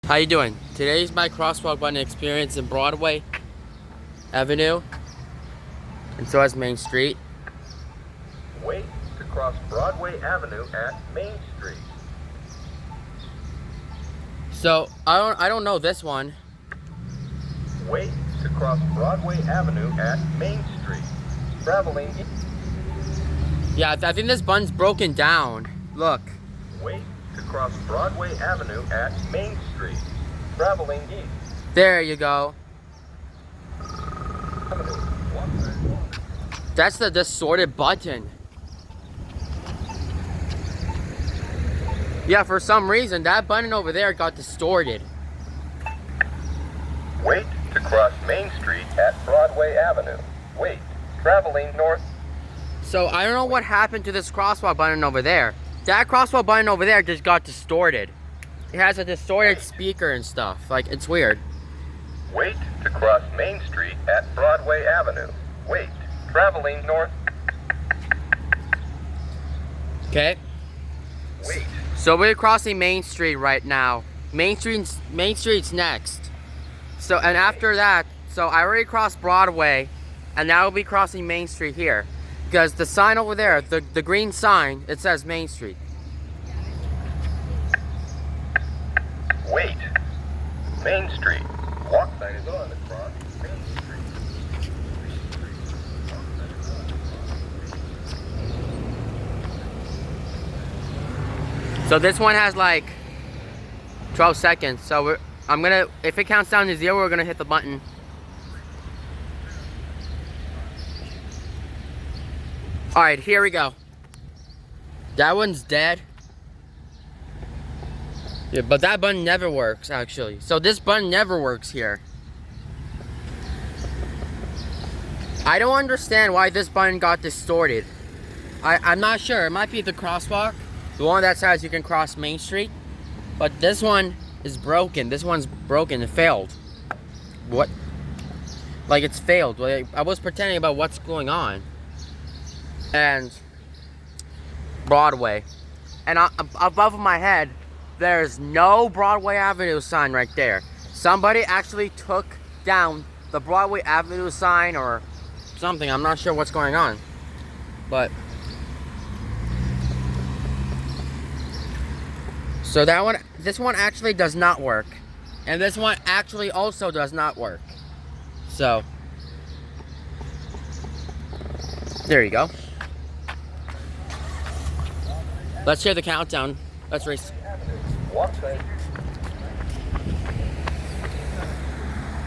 How you doing? Today's my crosswalk button experience in Broadway Avenue, and so is Main Street. Wait to cross Broadway Avenue at Main Street. So I don't know this one. Wait to cross Broadway Avenue at Main Street. Traveling. Yeah, I think this button's broken down. Look. Wait to cross Broadway Avenue at Main Street. Traveling east. There you go. That's the distorted button. Yeah, for some reason that button over there got distorted. Wait to cross Main Street at Broadway Avenue. Wait. Traveling north. So I don't know what happened to this crosswalk button over there. That crosswalk button over there just got distorted. It has a distorted speaker and stuff. Like, it's weird. Wait to cross Main Street at Broadway Avenue. Wait. Traveling north. Okay. Wait. So we're crossing Main Street right now. Main Street's next. So, and after that, so I already crossed Broadway, and now we'll be crossing Main Street here. Because the sign over there, the green sign, it says Main Street. Wait. Main Street. Walk sign is on across Main Street. So this one has like 12 seconds. So if it counts down to 0, we're gonna hit the button. All right, here we go. That one's dead. Yeah, but that button never works, actually. So this button never works here. I don't understand why this button got distorted. I'm not sure. It might be the crosswalk. The one that says you can cross Main Street. But this one is broken. This one's broken. It failed. What? Like, it's failed. Like, I was pretending about what's going on. And Broadway. And above my head, there's no Broadway Avenue sign right there. Somebody actually took down the Broadway Avenue sign or something. I'm not sure what's going on. But so this one actually does not work. And this one actually also does not work. So there you go. Let's hear the countdown. Let's race. Walk sign.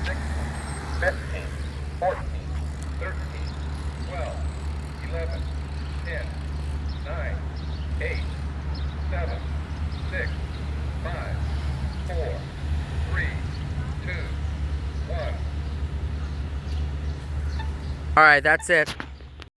6, 15, 14, 13, 12, 11, 10, 9, 8, 7, 6, 5, 4, 3, 2, 1. All right, that's it.